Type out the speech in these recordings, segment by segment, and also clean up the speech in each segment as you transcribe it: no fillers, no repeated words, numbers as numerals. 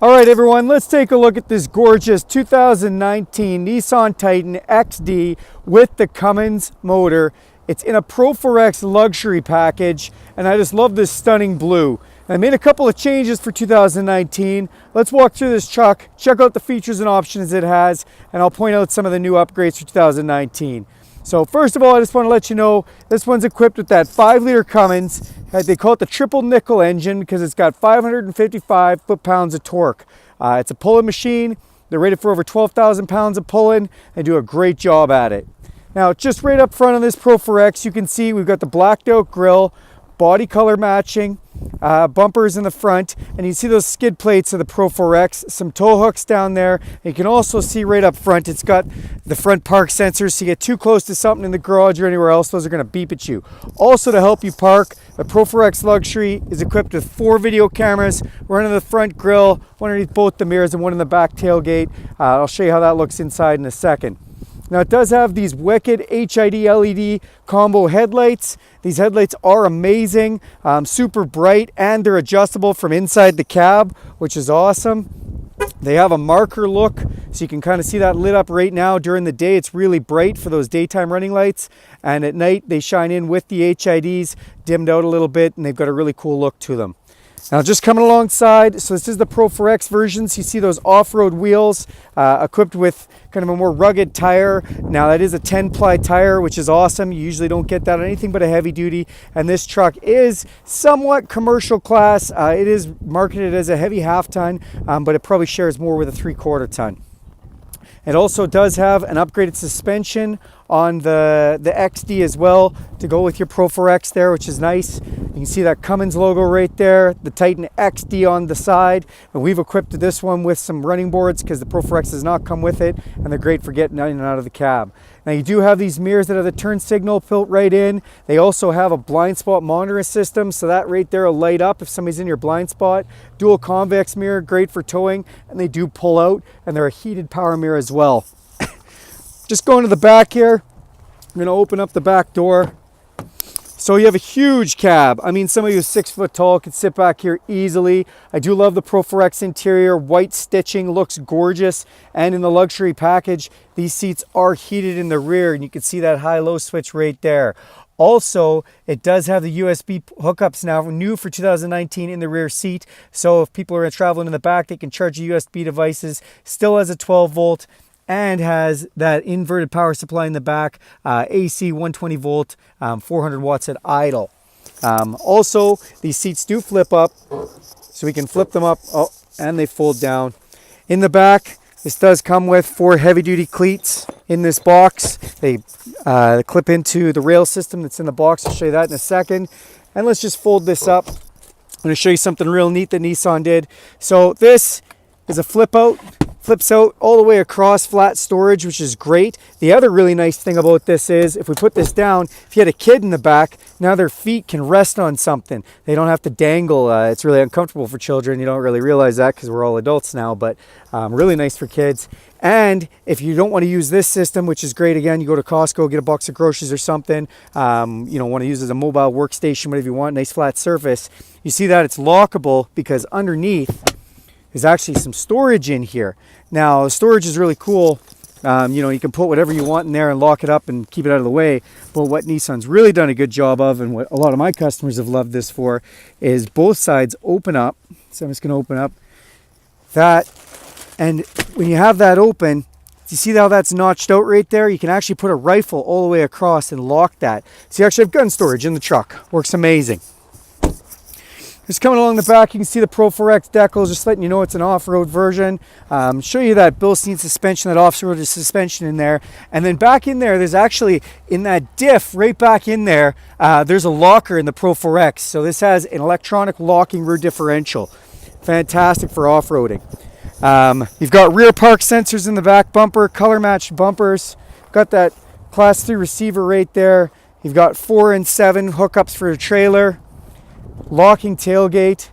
All right, everyone, let's take a look at this gorgeous 2019 Nissan Titan XD with the Cummins motor. It's in a Pro 4X luxury package, and I just love this stunning blue. I made a couple of changes for 2019. Let's walk through this truck, check out the features and options it has, and I'll point out some of the new upgrades for 2019. So first of all, I just want to let you know this one's equipped with that 5-liter Cummins. They call it the triple nickel engine because it's got 555 foot-pounds of torque. It's a pulling machine. They're rated for over 12,000 pounds of pulling and do a great job at it. Now, just right up front of this Pro 4X, you can see we've got the blacked out grille, body color matching, bumpers in the front, and you see those skid plates of the Pro 4X, some tow hooks down there. And you can also see right up front, it's got the front park sensors, so you get too close to something in the garage or anywhere else, those are going to beep at you. Also, to help you park, the Pro 4X Luxury is equipped with 4 video cameras, one in the front grille, one underneath both the mirrors, and one in the back tailgate. I'll show you how that looks inside in a second. Now, it does have these wicked HID LED combo headlights. These headlights are amazing, super bright, and they're adjustable from inside the cab, which is awesome. They have a marker look, so you can kind of see that lit up right now. During the day, it's really bright for those daytime running lights, and at night, they shine in with the HIDs, dimmed out a little bit, and they've got a really cool look to them. Now, just coming alongside, so this is the Pro 4X version, so you see those off-road wheels equipped with kind of a more rugged tire. Now, that is a 10-ply tire, which is awesome. You usually don't get that on anything but a heavy duty, and this truck is somewhat commercial class. It is marketed as a heavy half-ton, but it probably shares more with a 3/4 ton. It also does have an upgraded suspension on the XD as well to go with your Pro 4X there, which is nice. You can see that Cummins logo right there, the Titan XD on the side. And we've equipped this one with some running boards because the Pro 4X does not come with it, and they're great for getting in and out of the cab. Now, you do have these mirrors that have the turn signal built right in. They also have a blind spot monitoring system, so that right there will light up if somebody's in your blind spot. Dual convex mirror, great for towing, and they do pull out, and they're a heated power mirror as well. Just going to the back here, I'm going to open up the back door. So you have a huge cab. I mean, somebody who's 6 foot tall could sit back here easily. I do love the Pro 4X interior. White stitching looks gorgeous. And in the luxury package, these seats are heated in the rear, and you can see that high-low switch right there. Also, it does have the USB hookups now, new for 2019 in the rear seat. So if people are traveling in the back, they can charge USB devices. Still has a 12 volt. And has that inverted power supply in the back, AC 120 volt, 400 watts at idle. Also, these seats do flip up, so we can flip them up, and they fold down. In the back, this does come with 4 heavy-duty cleats in this box. They clip into the rail system that's in the box. I'll show you that in a second. And let's just fold this up. I'm going to show you something real neat that Nissan did. So this is a flip out. Flips out all the way across, flat storage, which is great. The other really nice thing about this is if we put this down, if you had a kid in the back, now their feet can rest on something. They don't have to dangle. It's really uncomfortable for children. You don't really realize that because we're all adults now, but really nice for kids. And if you don't want to use this system, which is great, again, you go to Costco, get a box of groceries or something, you know, want to use it as a mobile workstation, whatever you want, nice flat surface. You see that it's lockable because underneath there's actually some storage in here. Now, storage is really cool. You know, you can put whatever you want in there and lock it up and keep it out of the way. But what Nissan's really done a good job of, and what a lot of my customers have loved this for, is both sides open up. So I'm just going to open up that. And when you have that open, you see how that's notched out right there? You can actually put a rifle all the way across and lock that. So you actually have gun storage in the truck. Works amazing. Just coming along the back, you can see the Pro 4X decals, just letting you know it's an off-road version. Show you that Bilstein suspension, that off-road suspension in there. And then back in there, there's actually, in that diff, right back in there, there's a locker in the Pro 4X. So this has an electronic locking rear differential. Fantastic for off-roading. You've got rear park sensors in the back bumper, color-matched bumpers. Got that Class 3 receiver right there. You've got 4 and 7 hookups for the trailer. Locking tailgate,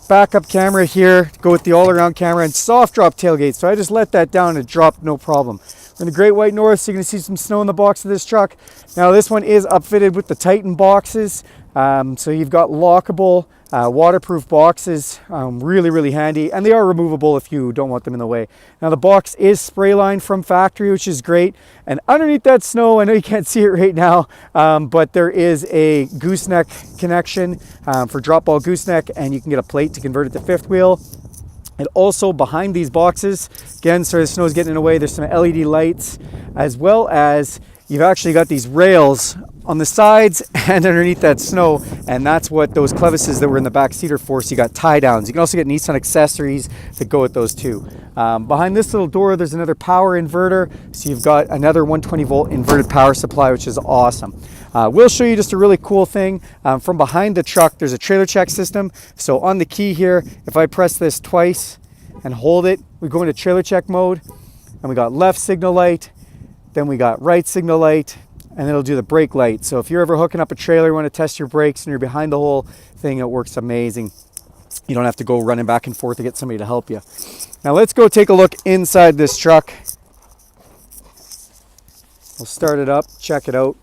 backup camera here to go with the all-around camera, and soft drop tailgate. So I just let that down and it dropped no problem. We're in the Great White North, so you're going to see some snow in the box of this truck. Now this one is upfitted with the Titan boxes, so you've got lockable Waterproof boxes, really handy, and they are removable if you don't want them in the way. Now the box is spray lined from factory, which is great, and underneath that snow, I know you can't see it right now, but there is a gooseneck connection for drop ball gooseneck, and you can get a plate to convert it to fifth wheel. And also behind these boxes, again, sorry the snow's getting in the way, there's some LED lights, as well as you've actually got these rails on the sides and underneath that snow, and that's what those clevises that were in the back seat are for. So you got tie downs. You can also get Nissan accessories that go with those too. Behind this little door, there's another power inverter. So you've got another 120 volt inverted power supply, which is awesome. We'll show you just a really cool thing. From behind the truck, there's a trailer check system. So on the key here, if I press this twice and hold it, we go into trailer check mode, and we got left signal light, then we got right signal light, and it'll do the brake light. So if you're ever hooking up a trailer, you want to test your brakes and you're behind the whole thing, it works amazing. You don't have to go running back and forth to get somebody to help you. Now let's go take a look inside this truck. We'll start it up, check it out.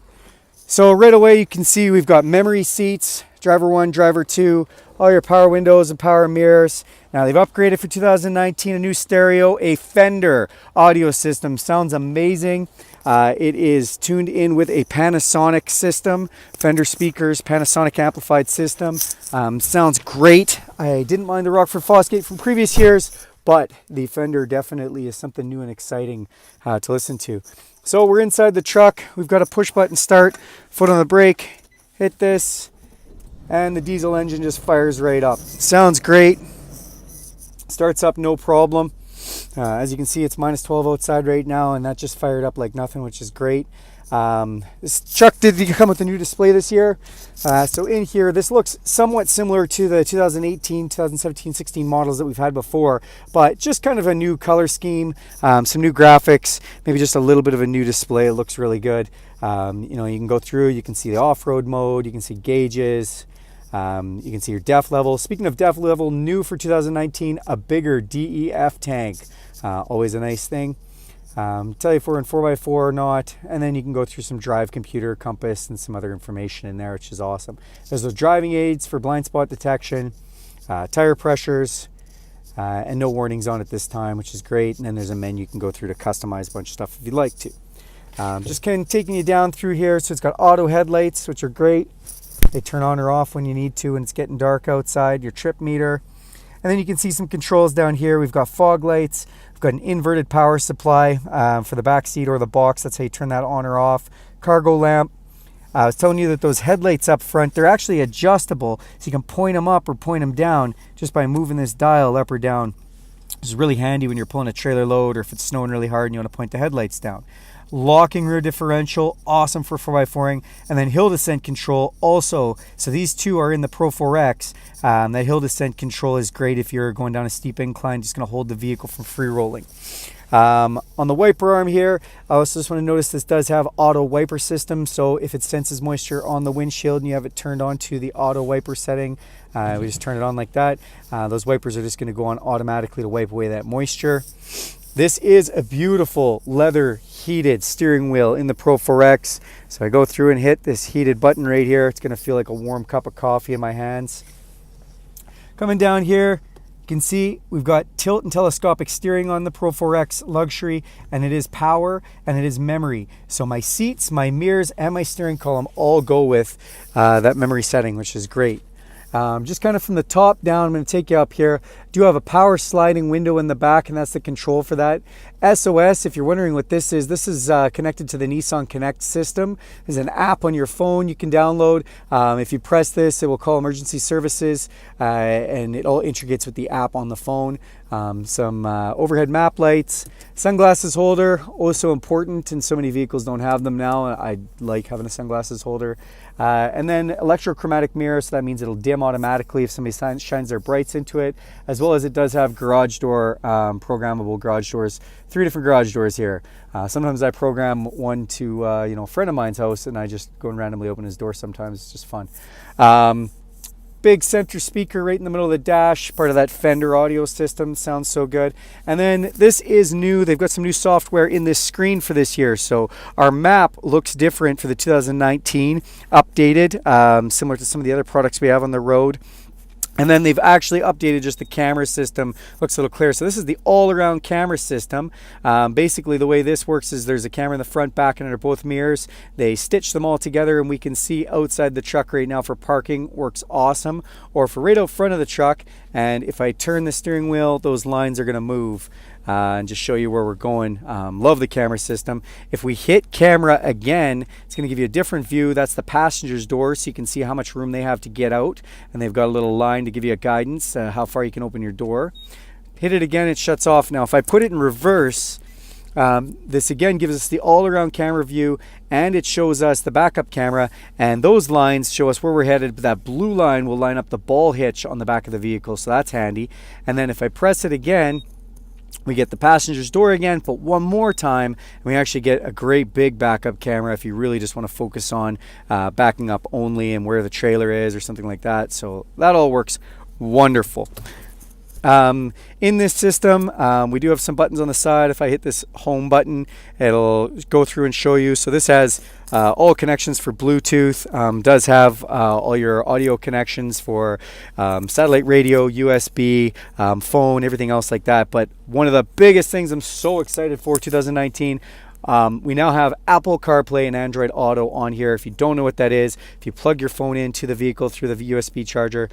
So right away you can see we've got memory seats, driver 1, driver 2, all your power windows and power mirrors. Now they've upgraded for 2019, a new stereo, a Fender audio system. Sounds amazing. It is tuned in with a Panasonic system, Fender speakers, Panasonic amplified system. Sounds great. I didn't mind the Rockford Fosgate from previous years, but the Fender definitely is something new and exciting to listen to. So we're inside the truck. We've got a push button start, foot on the brake, hit this, and the diesel engine just fires right up. Sounds great. Starts up no problem. As you can see, it's minus 12 outside right now, and that just fired up like nothing, which is great. This truck did come with a new display this year. So in here, this looks somewhat similar to the 2018, 2017, 16 models that we've had before, but just kind of a new color scheme, some new graphics, maybe just a little bit of a new display. It looks really good. You know, you can go through, you can see the off-road mode, you can see gauges, you can see your DEF level. Speaking of DEF level, new for 2019, a bigger DEF tank. Always a nice thing. Tell you if we're in 4x4 or not, and then you can go through some drive computer, compass, and some other information in there, which is awesome. There's those driving aids for blind spot detection, tire pressures, and no warnings on it this time, which is great. And then there's a menu you can go through to customize a bunch of stuff if you'd like to. Just kind of taking you down through here. So it's got auto headlights, which are great. They turn on or off when you need to when it's getting dark outside. Your trip meter. And then you can see some controls down here. We've got fog lights. We've got an inverted power supply for the back seat or the box. That's how you turn that on or off. Cargo lamp. I was telling you that those headlights up front, they're actually adjustable. So you can point them up or point them down just by moving this dial up or down. This is really handy when you're pulling a trailer load or if it's snowing really hard and you want to point the headlights down. Locking rear differential, awesome for 4x4ing, and then hill descent control also. So these two are in the Pro 4X. That hill descent control is great if you're going down a steep incline, just going to hold the vehicle from free rolling. On the wiper arm here, I also just want to notice this does have auto wiper system. So if it senses moisture on the windshield and you have it turned on to the auto wiper setting, we just turn it on like that. Those wipers are just going to go on automatically to wipe away that moisture. This is a beautiful leather heated steering wheel in the Pro 4X. So I go through and hit this heated button right here. It's going to feel like a warm cup of coffee in my hands. Coming down here, you can see we've got tilt and telescopic steering on the Pro 4X Luxury, and it is power and it is memory. So my seats, my mirrors, and my steering column all go with that memory setting, which is great. Just kind of from the top down, I'm going to take you up here. Do have a power sliding window in the back, and that's the control for that. SOS, if you're wondering what this is connected to the Nissan Connect system. There's an app on your phone you can download. If you press this, it will call emergency services, and it all integrates with the app on the phone. Some overhead map lights, sunglasses holder, also important, and so many vehicles don't have them now. I like having a sunglasses holder. And then electrochromatic mirror, so that means it'll dim automatically if somebody shines their brights into it, as well as it does have garage door, programmable garage doors. 3 different garage doors here. Sometimes I program one to a friend of mine's house, and I just go and randomly open his door sometimes. It's just fun. Big center speaker right in the middle of the dash, part of that Fender audio system. Sounds so good. And then this is new. They've got some new software in this screen for this year. So our map looks different for the 2019, updated, similar to some of the other products we have on the road. And then they've actually updated just the camera system. Looks a little clearer. So this is the all-around camera system. Basically, the way this works is there's a camera in the front, back, and under both mirrors. They stitch them all together, and we can see outside the truck right now for parking. Works awesome. Or for right out front of the truck, and if I turn the steering wheel, those lines are going to move. And just show you where we're going. Love the camera system. If we hit camera again, it's going to give you a different view. That's the passenger's door, so you can see how much room they have to get out, and they've got a little line to give you a guidance how far you can open your door. Hit it again, it shuts off. Now if I put it in reverse, this again gives us the all-around camera view, and it shows us the backup camera, and those lines show us where we're headed. But that blue line will line up the ball hitch on the back of the vehicle, so that's handy. And then if I press it again, we get the passenger's door again, but one more time, and we actually get a great big backup camera if you really just want to focus on backing up only and where the trailer is or something like that. So that all works wonderful. In this system, we do have some buttons on the side. If I hit this home button, it'll go through and show you. So this has all connections for Bluetooth, does have all your audio connections for satellite radio, USB, phone, everything else like that. But one of the biggest things I'm so excited for 2019, we now have Apple CarPlay and Android Auto on here. If you don't know what that is, if you plug your phone into the vehicle through the USB charger,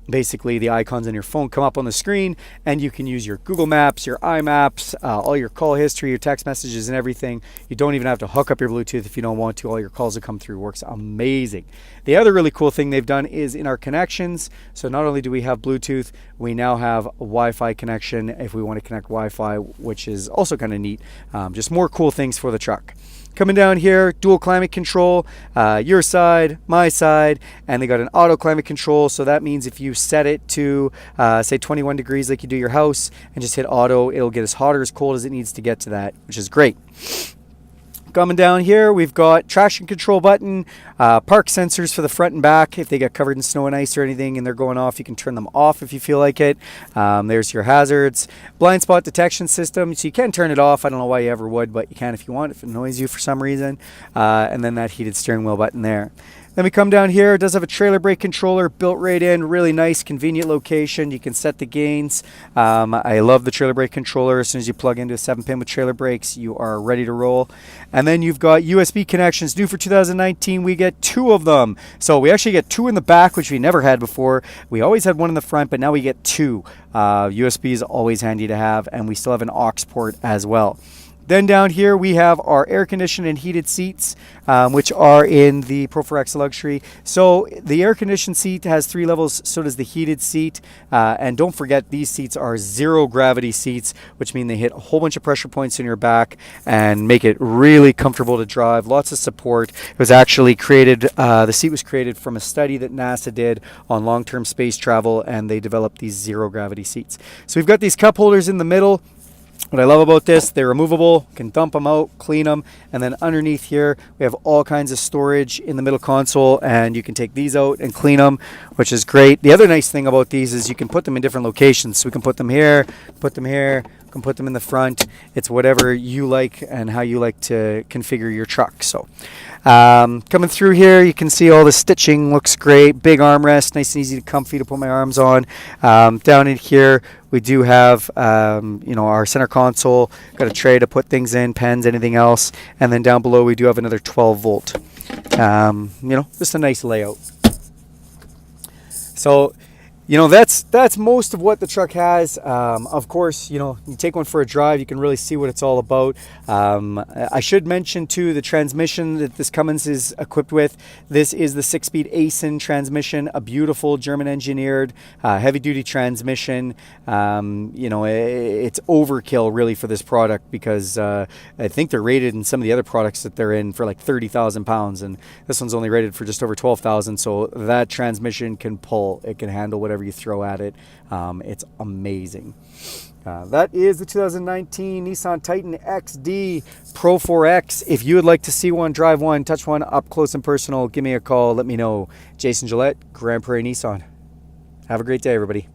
basically the icons on your phone come up on the screen, and you can use your Google Maps, your iMaps, all your call history, your text messages and everything. You don't even have to hook up your Bluetooth if you don't want to. All your calls will come through. Works amazing. The other really cool thing they've done is in our connections. So not only do we have Bluetooth, we now have a Wi-Fi connection if we want to connect Wi-Fi, which is also kind of neat. Just more cool things for the truck. Coming down here, dual climate control, your side, my side, and they got an auto climate control. So that means if you set it to say 21 degrees like you do your house and just hit auto, it'll get as hot or as cold as it needs to get to that, which is great. Coming down here, we've got traction control button, park sensors for the front and back. If they get covered in snow and ice or anything and they're going off, you can turn them off if you feel like it. There's your hazards. Blind spot detection system, so you can turn it off. I don't know why you ever would, but you can if you want, if it annoys you for some reason. And then that heated steering wheel button there. Then we come down here. It does have a trailer brake controller built right in. Really nice, convenient location. You can set the gains. I love the trailer brake controller. As soon as you plug into a 7-pin with trailer brakes, you are ready to roll. And then you've got USB connections. New for 2019, we get 2 of them. So we actually get 2 in the back, which we never had before. We always had 1 in the front, but now we get 2. USB is always handy to have, and we still have an aux port as well. Then down here we have our air conditioned and heated seats, which are in the Pro 4X Luxury. So the air conditioned seat has 3 levels, so does the heated seat. And don't forget, these seats are zero gravity seats, which mean they hit a whole bunch of pressure points in your back and make it really comfortable to drive. Lots of support. It was actually created, the seat was created from a study that NASA did on long-term space travel, and they developed these zero gravity seats. So we've got these cup holders in the middle. What I love about this, they're removable, can dump them out, clean them, and then underneath here we have all kinds of storage in the middle console, and you can take these out and clean them, which is great. The other nice thing about these is you can put them in different locations. So we can put them here, put them here, can put them in the front. It's whatever you like and how you like to configure your truck. So coming through here, you can see all the stitching looks great. Big armrest, nice and easy to comfy to put my arms on. Down in here we do have our center console, got a tray to put things in, pens, anything else, and then down below we do have another 12 volt. Just a nice layout. So that's most of what the truck has. Of course, you take one for a drive, you can really see what it's all about. I should mention too, the transmission that this Cummins is equipped with. This is the 6-speed Aisin transmission, a beautiful German engineered heavy duty transmission. It's overkill really for this product, because I think they're rated in some of the other products that they're in for like 30,000 pounds, and this one's only rated for just over 12,000. So that transmission can pull, it can handle whatever you throw at it. It's amazing. That is the 2019 Nissan Titan XD Pro 4X. If you would like to see one, drive one, touch one up close and personal, give me a call, let me know. Jason Gillette, Grand Prairie Nissan. Have a great day, everybody.